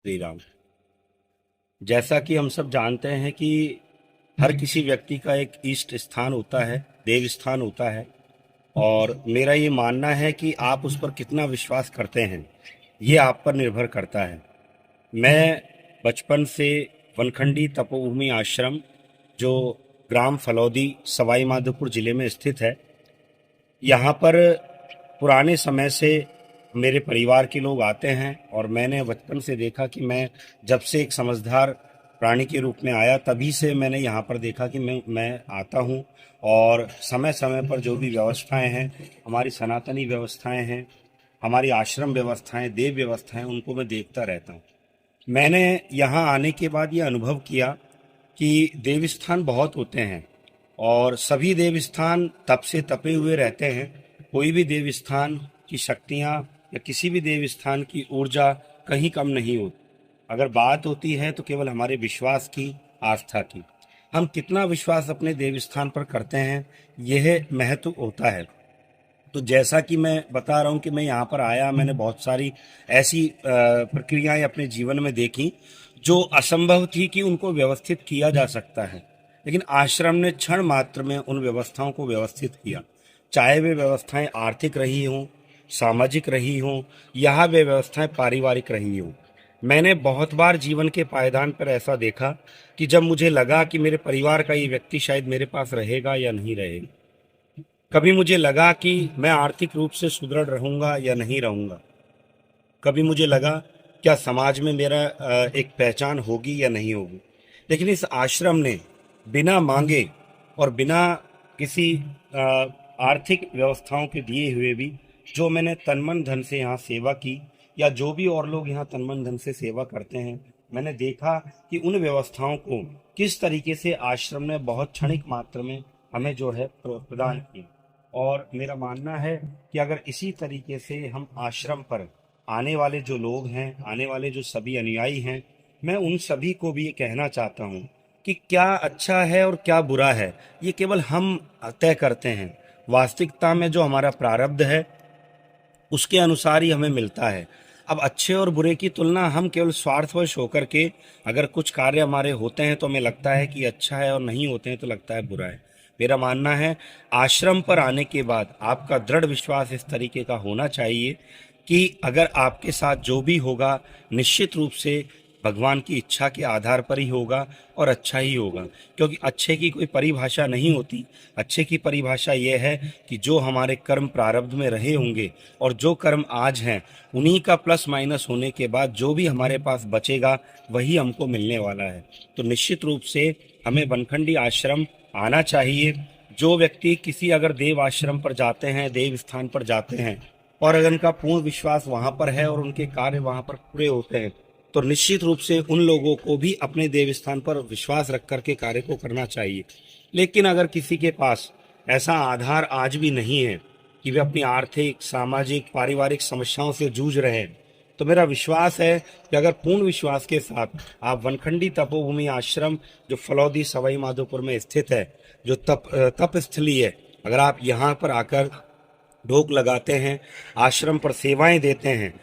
श्री राम। जैसा कि हम सब जानते हैं कि हर किसी व्यक्ति का एक इष्ट स्थान होता है, देव स्थान होता है। और मेरा ये मानना है कि आप उस पर कितना विश्वास करते हैं, ये आप पर निर्भर करता है। मैं बचपन से वनखंडी तपोभूमि आश्रम, जो ग्राम फलौदी सवाई माधोपुर जिले में स्थित है, यहाँ पर पुराने समय से मेरे परिवार के लोग आते हैं। और मैंने बचपन से देखा कि मैं जब से एक समझदार प्राणी के रूप में आया, तभी से मैंने यहाँ पर देखा कि मैं आता हूँ। और समय समय पर जो भी व्यवस्थाएं हैं, हमारी सनातनी व्यवस्थाएं हैं, हमारी आश्रम व्यवस्थाएं, देव व्यवस्थाएं, उनको मैं देखता रहता हूँ। मैंने यहाँ आने के बाद ये अनुभव किया कि देव स्थान बहुत होते हैं और सभी देव स्थान तप से तपे हुए रहते हैं। कोई भी देव स्थान की शक्तियाँ या किसी भी देव स्थान की ऊर्जा कहीं कम नहीं होती। अगर बात होती है तो केवल हमारे विश्वास की, आस्था की। हम कितना विश्वास अपने देव स्थान पर करते हैं, यह महत्व होता है। तो जैसा कि मैं बता रहा हूँ कि मैं यहाँ पर आया, मैंने बहुत सारी ऐसी प्रक्रियाएं अपने जीवन में देखी जो असंभव थी कि उनको व्यवस्थित किया जा सकता है। लेकिन आश्रम ने क्षण मात्र में उन व्यवस्थाओं को व्यवस्थित किया। चाहे वे व्यवस्थाएं आर्थिक रही हों, सामाजिक रही हों, या वे व्यवस्थाएं पारिवारिक रही हों। मैंने बहुत बार जीवन के पायदान पर ऐसा देखा कि जब मुझे लगा कि मेरे परिवार का ये व्यक्ति शायद मेरे पास रहेगा या नहीं रहेगा। कभी मुझे लगा कि मैं आर्थिक रूप से सुदृढ़ रहूंगा या नहीं रहूंगा। कभी मुझे लगा क्या समाज में मेरा एक पहचान होगी या नहीं होगी। लेकिन इस आश्रम ने बिना मांगे और बिना किसी आर्थिक व्यवस्थाओं के दिए हुए भी, जो मैंने तन मन धन से यहाँ सेवा की, या जो भी और लोग यहाँ तन मन धन से सेवा करते हैं, मैंने देखा कि उन व्यवस्थाओं को किस तरीके से आश्रम ने बहुत क्षणिक मात्र में हमें जो है प्रदान किया। और मेरा मानना है कि अगर इसी तरीके से हम आश्रम पर आने वाले जो लोग हैं, आने वाले जो सभी अनुयायी हैं, मैं उन सभी को भी ये कहना चाहता हूँ कि क्या अच्छा है और क्या बुरा है, ये केवल हम तय करते हैं। वास्तविकता में जो हमारा प्रारब्ध है, उसके अनुसार ही हमें मिलता है। अब अच्छे और बुरे की तुलना हम केवल स्वार्थवश होकर के, अगर कुछ कार्य हमारे होते हैं तो हमें लगता है कि अच्छा है, और नहीं होते हैं तो लगता है बुरा है। मेरा मानना है आश्रम पर आने के बाद आपका दृढ़ विश्वास इस तरीके का होना चाहिए कि अगर आपके साथ जो भी होगा, निश्चित रूप से भगवान की इच्छा के आधार पर ही होगा और अच्छा ही होगा। क्योंकि अच्छे की कोई परिभाषा नहीं होती। अच्छे की परिभाषा यह है कि जो हमारे कर्म प्रारब्ध में रहे होंगे और जो कर्म आज हैं, उन्हीं का प्लस माइनस होने के बाद जो भी हमारे पास बचेगा वही हमको मिलने वाला है। तो निश्चित रूप से हमें वनखंडी आश्रम आना चाहिए। जो व्यक्ति किसी अगर देव आश्रम पर जाते हैं, देव स्थान पर जाते हैं, और अगर उनका पूर्ण विश्वास वहां पर है और उनके कार्य वहां पर पूरे होते हैं, तो निश्चित रूप से उन लोगों को भी अपने देव स्थान पर विश्वास रख करके कार्य को करना चाहिए। लेकिन अगर किसी के पास ऐसा आधार आज भी नहीं है कि वे अपनी आर्थिक, सामाजिक, पारिवारिक समस्याओं से जूझ रहे हैं, तो मेरा विश्वास है कि अगर पूर्ण विश्वास के साथ आप वनखंडी तपोभूमि आश्रम, जो फलौदी सवाई माधोपुर में स्थित है, जो तप स्थली है, अगर आप यहाँ पर आकर ढोक लगाते हैं, आश्रम पर सेवाएं देते हैं,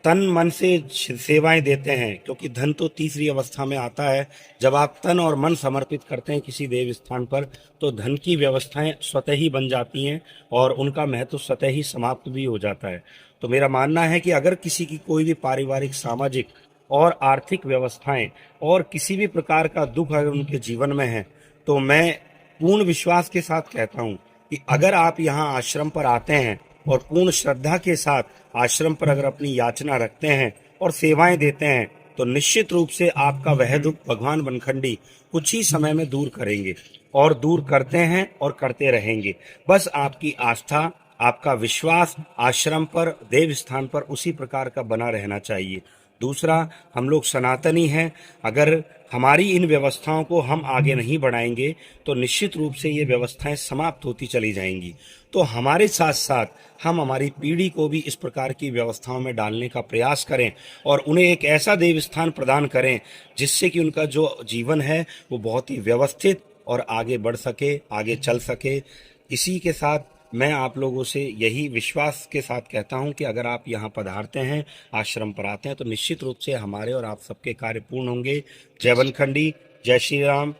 तन मन से सेवाएं देते हैं, क्योंकि धन तो तीसरी अवस्था में आता है। जब आप तन और मन समर्पित करते हैं किसी देव स्थान पर, तो धन की व्यवस्थाएं स्वतः ही बन जाती हैं और उनका महत्व स्वतः ही समाप्त भी हो जाता है। तो मेरा मानना है कि अगर किसी की कोई भी पारिवारिक, सामाजिक और आर्थिक व्यवस्थाएं और किसी भी प्रकार का दुख अगर उनके जीवन में है, तो मैं पूर्ण विश्वास के साथ कहता हूँ कि अगर आप यहाँ आश्रम पर आते हैं और पूर्ण श्रद्धा के साथ आश्रम पर अगर अपनी याचना रखते हैं और सेवाएं देते हैं, तो निश्चित रूप से आपका वह दुख भगवान वनखंडी कुछ ही समय में दूर करेंगे, और दूर करते हैं और करते रहेंगे। बस आपकी आस्था, आपका विश्वास आश्रम पर, देव स्थान पर उसी प्रकार का बना रहना चाहिए। दूसरा, हम लोग सनातनी हैं। अगर हमारी इन व्यवस्थाओं को हम आगे नहीं बढ़ाएंगे तो निश्चित रूप से ये व्यवस्थाएं समाप्त होती चली जाएंगी। तो हमारे साथ साथ हम हमारी पीढ़ी को भी इस प्रकार की व्यवस्थाओं में डालने का प्रयास करें और उन्हें एक ऐसा देव स्थान प्रदान करें जिससे कि उनका जो जीवन है वो बहुत ही व्यवस्थित और आगे बढ़ सके, आगे चल सके। इसी के साथ मैं आप लोगों से यही विश्वास के साथ कहता हूं कि अगर आप यहाँ पधारते हैं, आश्रम पर आते हैं, तो निश्चित रूप से हमारे और आप सबके कार्य पूर्ण होंगे। जय बनखंडी, जय श्री राम,